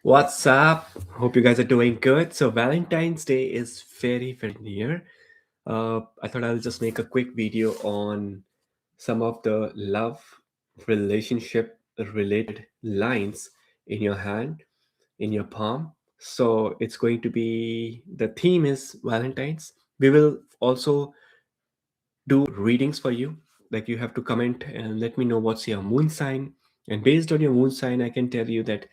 What's up? Hope you guys are doing good. So Valentine's Day is very near. I thought I'll just make a quick video on some of the love relationship related lines in your hand, in your palm. So it's going to be the theme is Valentine's. We will also do readings for you. Like you have to comment and let me know what's your moon sign. And based on your moon sign, I can tell you that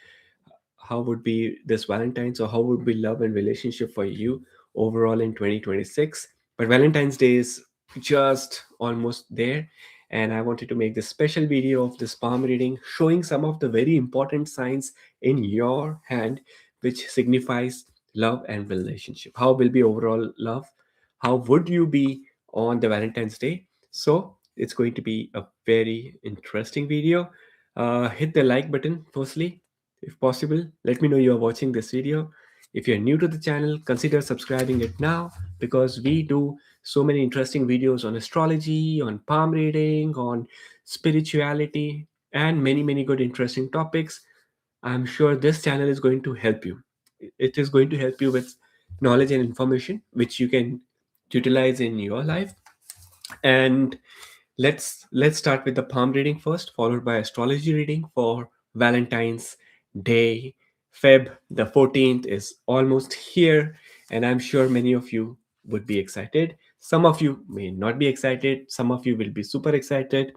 how would be this Valentine's or how would be love and relationship for you overall in 2026. But Valentine's Day is just almost there. And I wanted to make this special video of this palm reading showing some of the very important signs in your hand, which signifies love and relationship. How will be overall love? How would you be on the Valentine's Day? So it's going to be a very interesting video. Hit the like button firstly if possible. Let me know you are watching this video. If you're new to the channel, consider subscribing it now because we do so many interesting videos on astrology, on palm reading, on spirituality, and many good interesting topics. I'm sure this channel is going to help you. It is going to help you with knowledge and information which you can utilize in your life. And let's start with the palm reading first, followed by astrology reading for Valentine's Day. Feb the 14th is almost here, and I'm sure many of you would be excited. Some of you may not be excited, some of you will be super excited.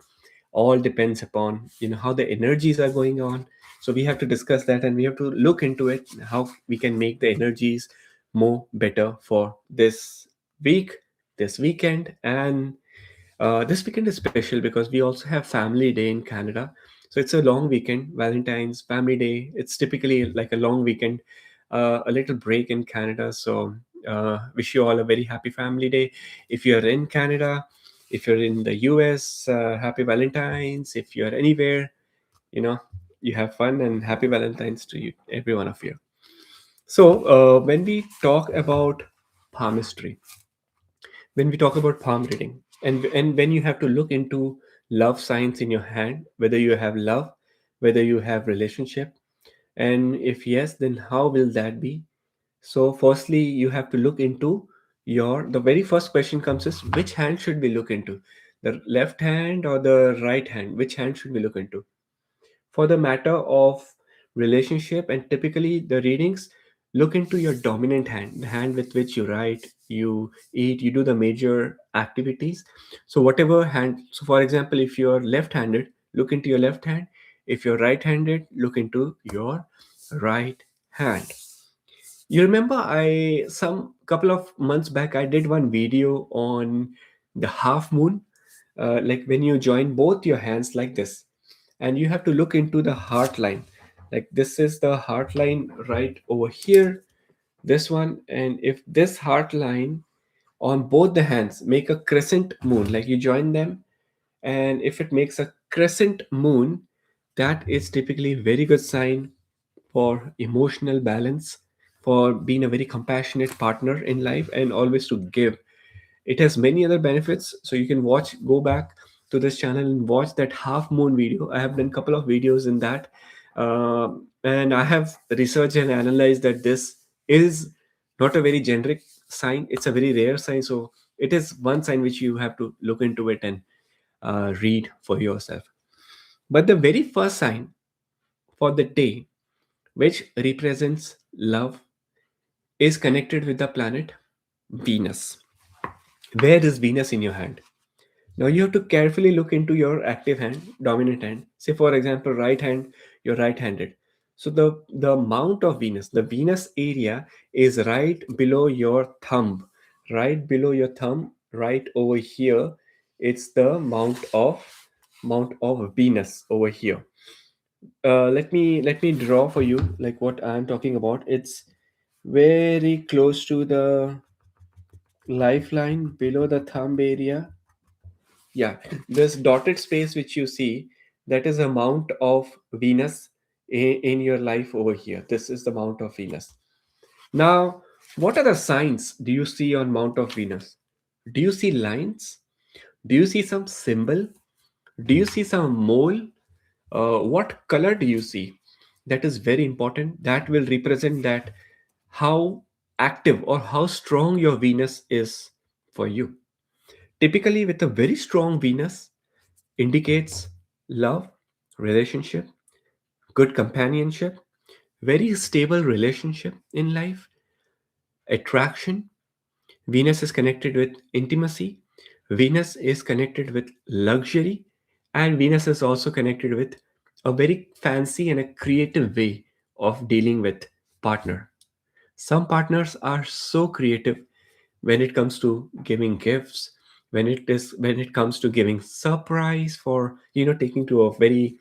All depends upon how the energies are going on. So we have to discuss that and we have to look into it, how we can make the energies more better for this week, this weekend. And this weekend is special because we also have Family Day in Canada. So it's a long weekend, Valentine's, Family Day. It's typically like a long weekend, a little break in Canada. So wish you all a very happy Family Day. If you're in Canada, if you're in the US, happy Valentine's. If you're anywhere, you know, you have fun and happy Valentine's to you, every one of you. So when we talk about palmistry, when we talk about palm reading and when you have to look into love signs in your hand, whether you have love, whether you have relationship, and if yes, then how will that be? So firstly you have to look into the very first question comes is which hand should we look into, the left hand or the right hand? Which hand should we look into for the matter of relationship? And typically the readings look into your dominant hand, the hand with which you write, you eat, you do the major activities. So whatever hand, so for example, if you're left-handed, look into your left hand. If you're right-handed, look into your right hand. You remember I some couple of months back I did one video on the half moon, like when you join both your hands like this and you have to look into the heart line. Like this is the heart line right over here, this one. And if this heart line on both the hands make a crescent moon, like you join them, and if it makes a crescent moon, that is typically a very good sign for emotional balance, for being a very compassionate partner in life and always to give. It has many other benefits, so you can go back to this channel and watch that half moon video. I have done a couple of videos in that. And I have researched and analyzed that this is not a very generic sign, it's a very rare sign. So it is one sign which you have to look into it and read for yourself. But the very first sign for the day, which represents love, is connected with the planet Venus. Where is Venus in your hand? Now you have to carefully look into your active hand, dominant hand. Say for example, right hand, you're right-handed. So the amount of Venus, the Venus area is right below your thumb, right below your thumb, right over here. It's the amount of Venus over here. Let me draw for you like what I'm talking about. It's very close to the lifeline below the thumb area. Yeah, this dotted space which you see, that is amount of Venus in your life over here. This is the amount of Venus. Now, what other signs do you see on Mount of Venus? Do you see lines? Do you see some symbol? Do you see some mole? What color do you see? that is very important. That will represent that how active or how strong your Venus is for you. Typically, with a very strong Venus, indicates love, relationship, good companionship, very stable relationship in life, attraction. Venus is connected with intimacy. Venus is connected with luxury. And Venus is also connected with a very fancy and a creative way of dealing with partner. Some partners are so creative when it comes to giving gifts, when it comes to giving surprise for taking to a very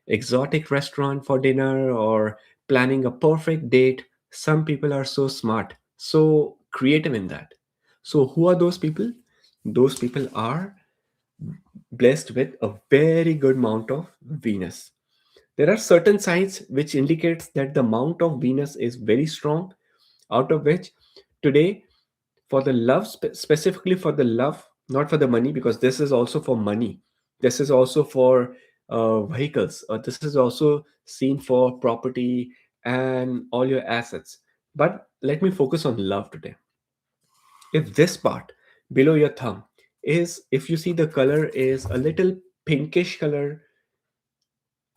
exotic restaurant for dinner or planning a perfect date. Some people are so smart, so creative in that. So who are those people? Those people are blessed with a very good amount of Venus. There are certain signs which indicates that the amount of Venus is very strong, out of which today, for the love, specifically for the love, not for the money, because this is also for money, this is also for vehicles, or this is also seen for property and all your assets. But let me focus on love today. If this part below your thumb is, if you see the color is a little pinkish color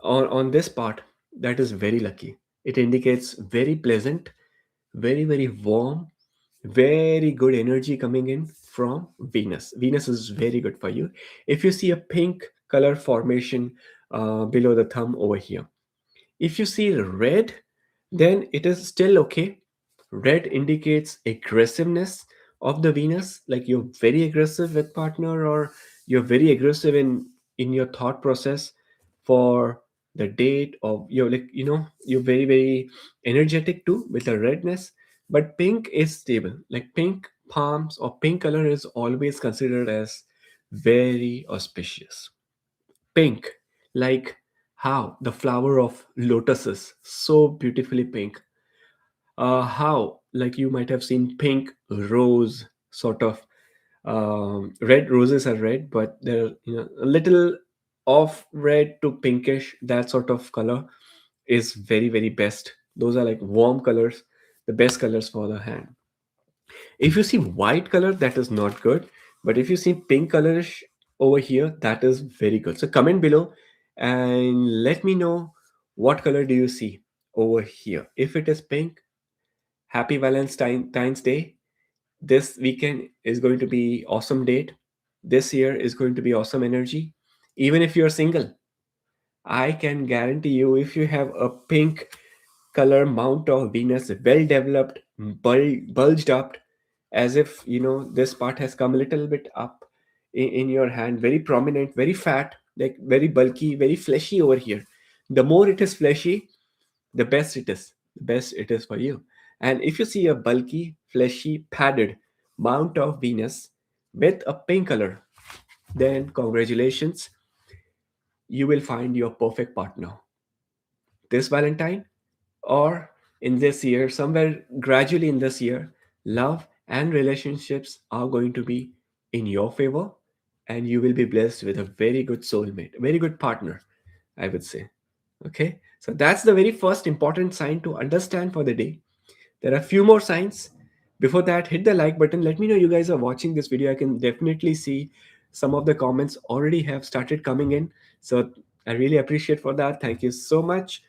on this part, that is very lucky. It indicates very pleasant, very very warm, very good energy coming in from Venus. Venus is very good for you. If you see a pink color formation below the thumb over here, if you see red, then it is still okay. Red indicates aggressiveness of the Venus, like you're very aggressive with partner, or you're very aggressive in your thought process for the date, or you're like you're very very energetic too with the redness. But pink is stable. Like pink palms or pink color is always considered as very auspicious. Pink, like how the flower of lotuses, so beautifully pink. How, like you might have seen pink rose, sort of. Red roses are red, but they're a little off red to pinkish. That sort of color is very very best. Those are like warm colors, the best colors for the hand. If you see white color, that is not good. But if you see pink colorish over here, that is very good. So comment below and let me know what color do you see over here. If it is pink, happy Valentine's Day. This weekend is going to be awesome date. This year is going to be awesome energy. Even if you're single, I can guarantee you, if you have a pink color mount of Venus, well developed, bulged up, as if this part has come a little bit up in your hand, very prominent, very fat, like very bulky, very fleshy over here. The more it is fleshy, the best it is. The best it is for you. And if you see a bulky, fleshy, padded mount of Venus with a pink color, then congratulations, you will find your perfect partner this Valentine, or in this year, somewhere gradually in this year. Love and relationships are going to be in your favor, and you will be blessed with a very good soulmate, a very good partner, I would say. Okay, so that's the very first important sign to understand for the day. There are a few more signs. Before that, hit the like button. Let me know you guys are watching this video. I can definitely see some of the comments already have started coming in. So I really appreciate for that. Thank you so much.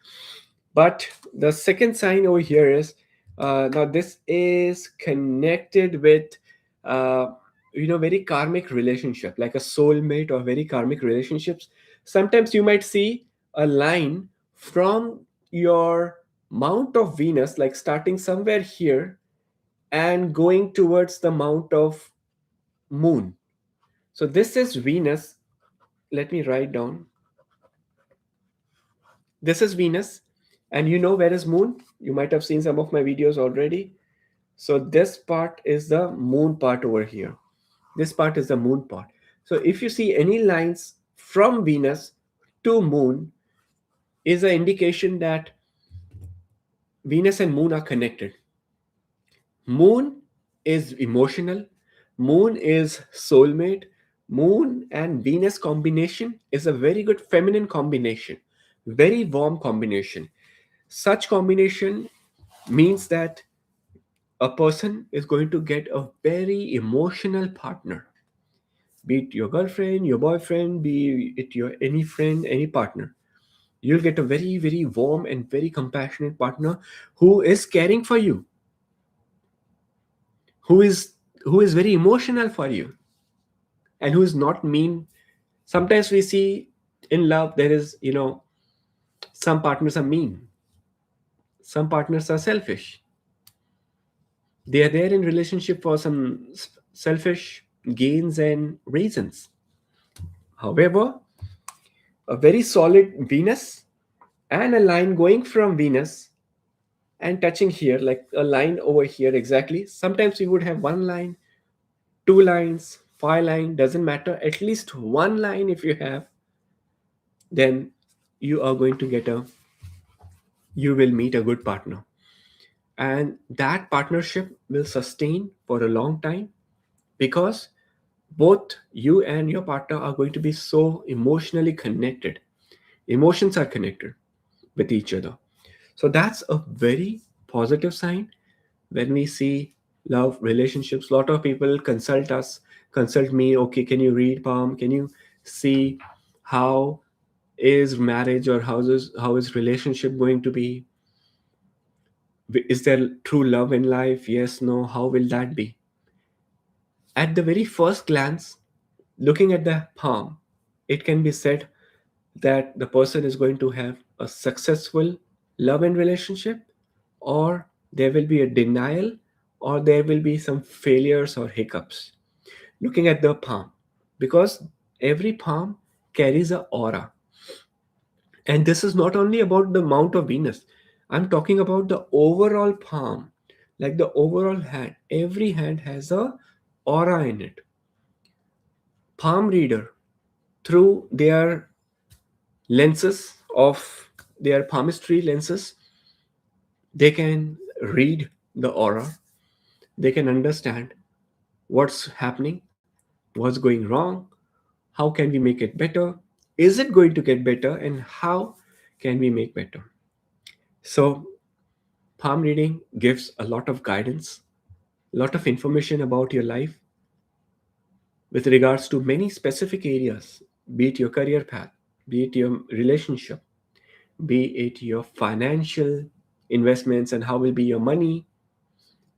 But the second sign over here is, now this is connected with uh, very karmic relationship, like a soulmate or very karmic relationships. Sometimes you might see a line from your mount of Venus, like starting somewhere here and going towards the mount of moon. So this is Venus. Let me write down. This is Venus. And you know where is moon? You might have seen some of my videos already. So this part is the moon part over here. This part is the moon part. So if you see any lines from Venus to moon, is an indication that Venus and moon are connected. Moon is emotional. Moon is soulmate. Moon and Venus combination is a very good feminine combination, very warm combination. Such combination means that a person is going to get a very emotional partner, be it your girlfriend, your boyfriend, be it your any friend, any partner. You'll get a very, very warm and very compassionate partner who is caring for you, who is who is very emotional for you, and who is not mean. Sometimes we see in love there is, some partners are mean, some partners are selfish. They are there in relationship for some selfish gains and reasons. However, a very solid Venus and a line going from Venus and touching here, like a line over here exactly. Sometimes we would have one line, two lines, five line, doesn't matter. At least one line if you have, then you are going to you will meet a good partner. And that partnership will sustain for a long time because both you and your partner are going to be so emotionally connected. Emotions are connected with each other. So that's a very positive sign when we see love relationships. A lot of people consult us, consult me. Okay, can you read palm? Can you see how is marriage, or how is relationship going to be? Is there true love in life? Yes, no. How will that be? At the very first glance, looking at the palm, it can be said that the person is going to have a successful love and relationship, or there will be a denial, or there will be some failures or hiccups. Looking at the palm, because every palm carries a aura, and this is not only about the mount of Venus. I'm talking about the overall palm, like the overall hand. Every hand has a aura in it. Palm reader, through their lenses of their palmistry lenses, they can read the aura, they can understand what's happening, what's going wrong, how can we make it better, is it going to get better, and how can we make better. So, palm reading gives a lot of guidance, a lot of information about your life with regards to many specific areas, be it your career path, be it your relationship, be it your financial investments and how will be your money,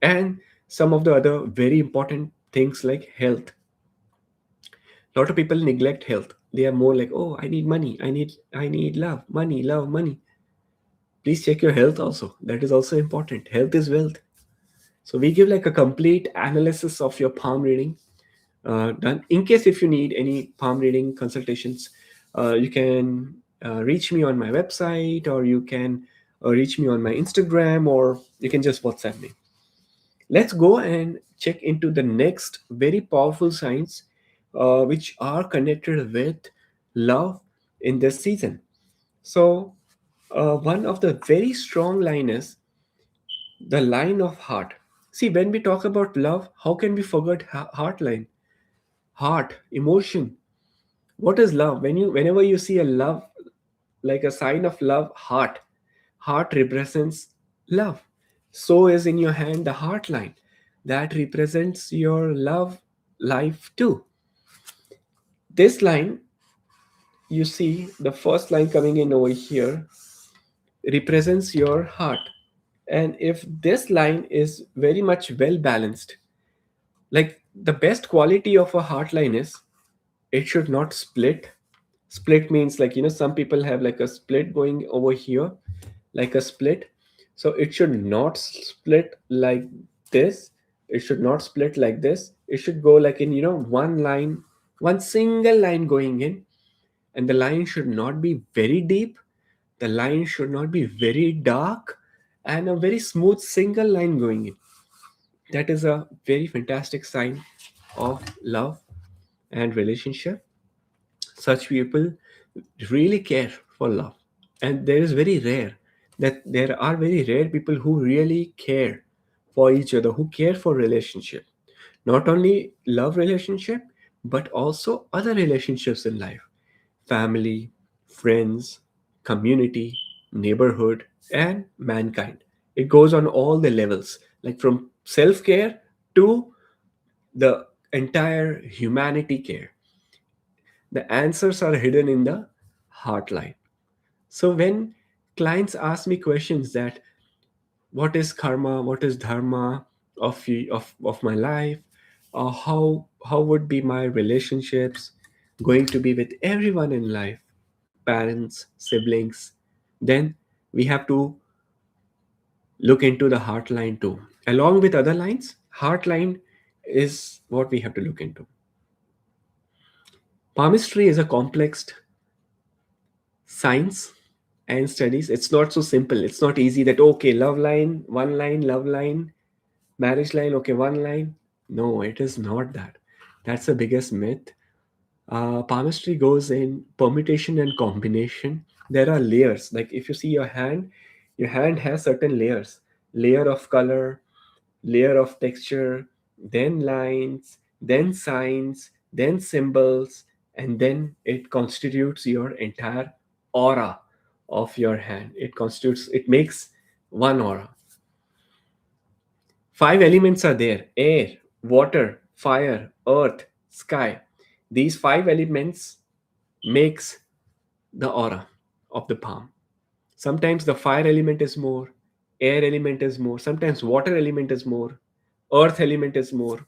and some of the other very important things like health. A lot of people neglect health. They are more like, oh, I need money, I need love, money. Please check your health also. That is also important. Health is wealth. So we give like a complete analysis of your palm reading, done. In case if you need any palm reading consultations, you can reach me on my website, or you can reach me on my Instagram, or you can just WhatsApp me. Let's go and check into the next very powerful signs which are connected with love in this season. So, one of the very strong line is the line of heart. See, when we talk about love, how can we forget heart line? Heart, emotion. What is love? Whenever you see a love, like a sign of love, heart represents love. So is in your hand the heart line that represents your love life too. This line, you see the first line coming in over here, represents your heart. And if this line is very much well balanced, like the best quality of a heart line is it should not split. Split means, like, some people have like a split going over here, like a split. So it should not split like this. It should not split like this. It should go like in, one line, one single line going in. And the line should not be very deep. The line should not be very dark. And a very smooth single line going in. That is a very fantastic sign of love and relationship. Such people really care for love, and there is very rare that there are very rare people who really care for each other, who care for relationship, not only love relationship but also other relationships in life: family, friends, community, neighborhood. and mankind. It goes on all the levels, like from self care to the entire humanity care. The answers are hidden in the heartline. So when clients ask me questions that what is karma, what is dharma of my life, how would be my relationships going to be with everyone in life, parents, siblings, then we have to look into the heart line too. Along with other lines, heart line is what we have to look into. Palmistry is a complex science and studies. It's not so simple. It's not easy that, okay, love line, one line, love line, marriage line, okay, one line. No, it is not that. That's the biggest myth. Palmistry goes in permutation and combination. There are layers. Like if you see your hand has certain layers, layer of color, layer of texture, then lines, then signs, then symbols, and then it constitutes your entire aura of your hand. It makes one aura. Five elements are there: air, water, fire, earth, sky. These five elements makes the aura of the palm. Sometimes the fire element is more, air element is more, sometimes water element is more, earth element is more.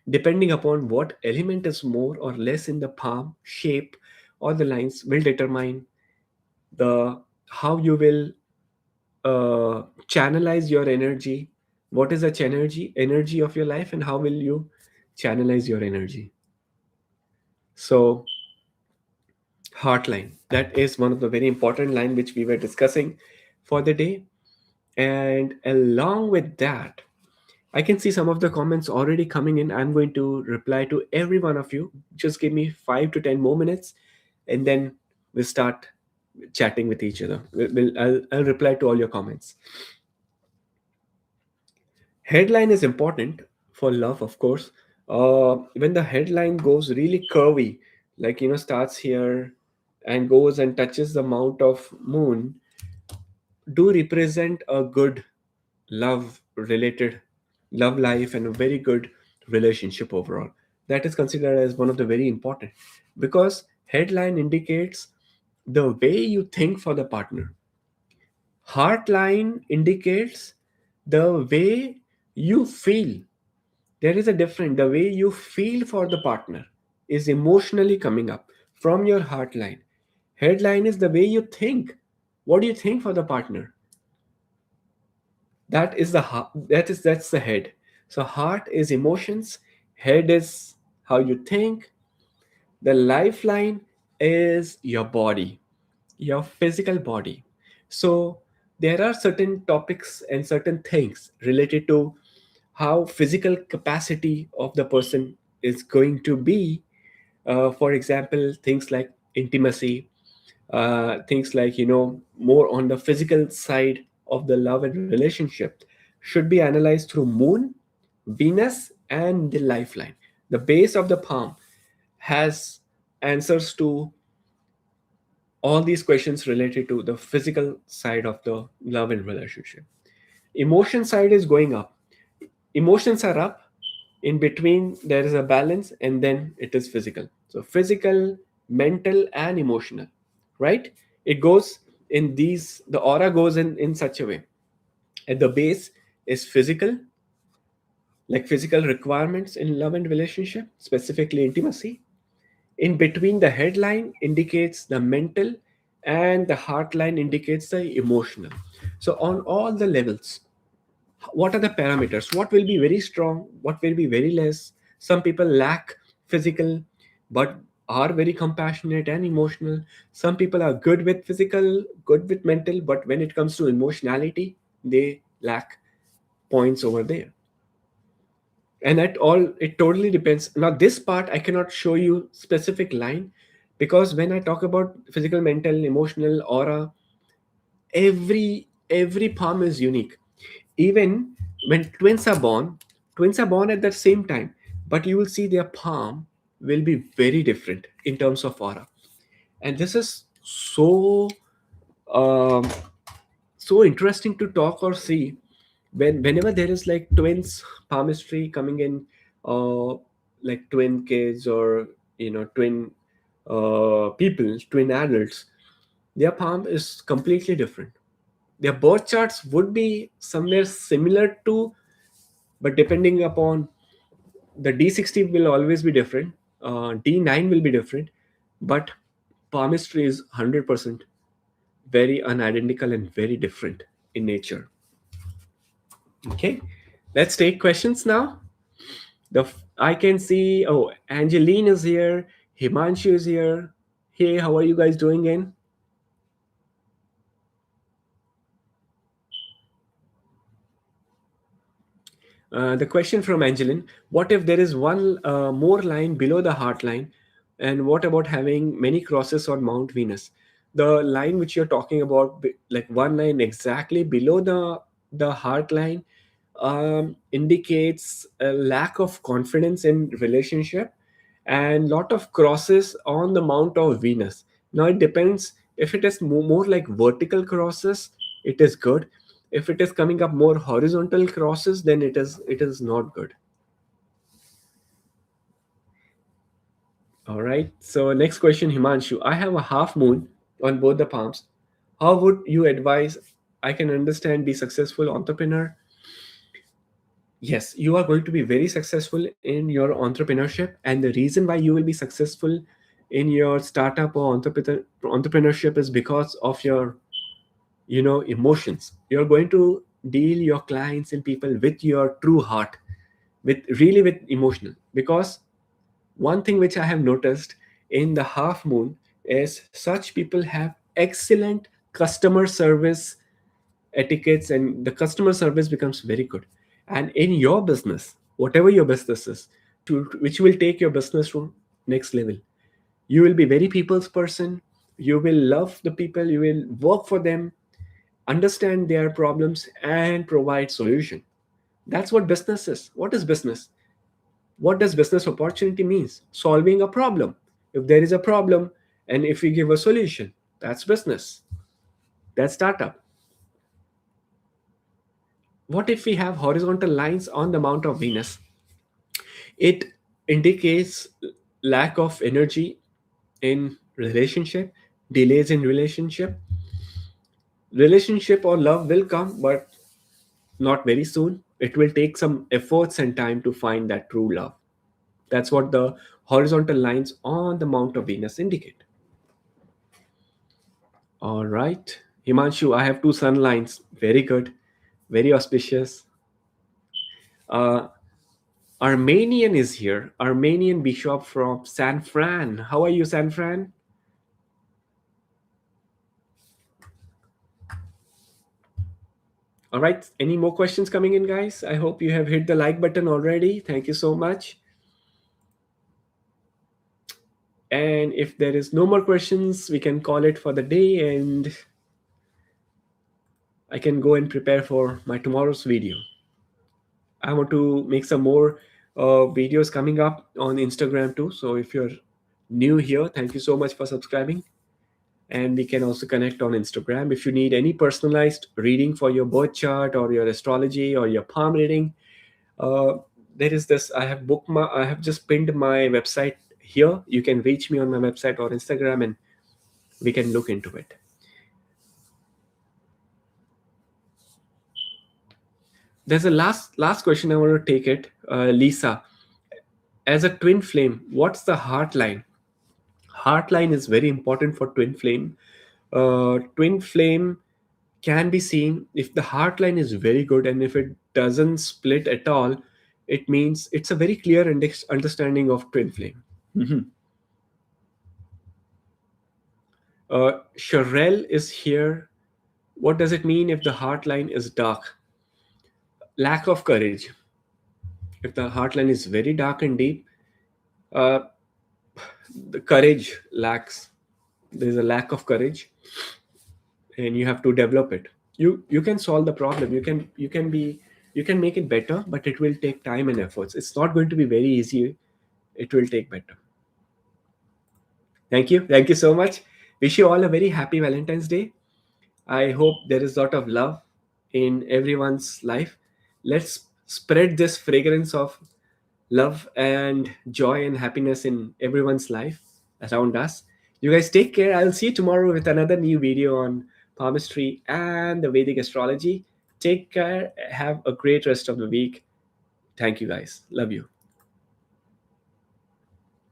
Depending upon what element is more or less in the palm, shape or the lines will determine the how you will channelize your energy. What is the energy of your life, and how will you channelize your energy? So heartline, that is one of the very important line which we were discussing for the day. And along with that, I can see some of the comments already coming in. I'm going to reply to every one of you. Just give me 5 to 10 more minutes, and then we'll start chatting with each other. I'll reply to all your comments. Headline is important for love, of course. When the headline goes really curvy, like starts here and goes and touches the mount of moon, do represent a good love related love life and a very good relationship overall. That is considered as one of the very important, because headline indicates the way you think for the partner. Heartline indicates the way you feel. There is a difference. The way you feel for the partner is emotionally coming up from your heartline. Headline is the way you think. What do you think for the partner? That is the heart. That's the head. So heart is emotions, head is how you think, the lifeline is your body, your physical body. So there are certain topics and certain things related to how physical capacity of the person is going to be. For example, things like intimacy, things like more on the physical side of the love and relationship should be analyzed through moon, Venus, and the lifeline. The base of the palm has answers to all these questions related to the physical side of the love and relationship. Emotion side is going up. Emotions are up. In between there is a balance, and then it is physical. So physical, mental, and emotional, right? It goes in these, the aura goes in such a way. At the base is physical, like physical requirements in love and relationship, specifically intimacy. In between, the headline indicates the mental, and the heartline indicates the emotional. So on all the levels, what are the parameters? What will be very strong, what will be very less? Some people lack physical but are very compassionate and emotional. Some people are good with physical, good with mental, but when it comes to emotionality, they lack points over there. And that all, it totally depends. Now this part I cannot show you specific line, because when I talk about physical, mental, emotional, aura, every palm is unique. Even when twins are born at the same time, but you will see their palm will be very different in terms of aura. And this is so um, so interesting to talk or see whenever there is like twins palmistry coming in, uh like twin kids, or twin people, twin adults, their palm is completely different. Their birth charts would be somewhere similar to, but depending upon the D60 will always be different, D9 will be different, but palmistry is 100% very unidentical and very different in nature. Okay, let's take questions now. I can see, oh, Angeline is here, Himanshu is here. Hey, how are you guys doing in? The question from Angeline: what if there is one more line below the heart line? And what about having many crosses on Mount Venus? The line which you're talking about, like one line exactly below the heart line, indicates a lack of confidence in relationship, and lot of crosses on the Mount of Venus. Now it depends. If it is more like vertical crosses, it is good. If it is coming up more horizontal crosses, then it is not good. All right, so next question, Himanshu: I have a half moon on both the palms. How would you advise I can understand, be successful entrepreneur? Yes, you are going to be very successful in your entrepreneurship, and the reason why you will be successful in your startup or entrepreneurship is because of your emotions. You're going to deal your clients and people with your true heart, with really with emotional. Because one thing which I have noticed in the half moon is such people have excellent customer service etiquettes, and the customer service becomes very good. And in your business, whatever your business is, which will take your business to next level, you will be very people's person. You will love the people, you will work for them, understand their problems and provide solution. That's what business is. What is business? What does business opportunity means? Solving a problem. If there is a problem and if we give a solution, that's business. That's startup. What if we have horizontal lines on the Mount of Venus? It indicates lack of energy in relationship, delays in relationship. Relationship or love will come, but not very soon. It will take some efforts and time to find that true love. That's what the horizontal lines on the Mount of Venus indicate. All right. Himanshu, I have two sun lines. Very good. Very auspicious. Uh, Armenian is here. Armenian bishop from San Fran. How are you, San Fran? All right. Any more questions coming in, guys? I hope you have hit the like button already. Thank you so much. And if there is no more questions, we can call it for the day, and I can go and prepare for my tomorrow's video. I want to make some more videos coming up on Instagram too. So if you're new here, thank you so much for subscribing. And we can also connect on Instagram. If you need any personalized reading for your birth chart or your astrology or your palm reading, uh, there is this. I have just pinned my website here. You can reach me on my website or Instagram, and we can look into it. There's a last question. I want to take it, Lisa. As a twin flame, what's the heart line? Heart line is very important for twin flame. Twin flame can be seen if the heart line is very good, and if it doesn't split at all, it means it's a very clear understanding of twin flame. Mhm. Sherelle is here. What does it mean if the heart line is dark? Lack of courage. If the heart line is very dark and deep, uh, the courage lacks. There's a lack of courage, and you have to develop it. You can solve the problem. You can make it better, but it will take time and efforts. It's not going to be very easy. It will take better. Thank you so much. Wish you all a very happy Valentine's Day. I hope there is a lot of love in everyone's life. Let's spread this fragrance of love and joy and happiness in everyone's life around us. You guys take care. I'll see you tomorrow with another new video on palmistry and the Vedic astrology. Take care. Have a great rest of the week. Thank you guys. Love you.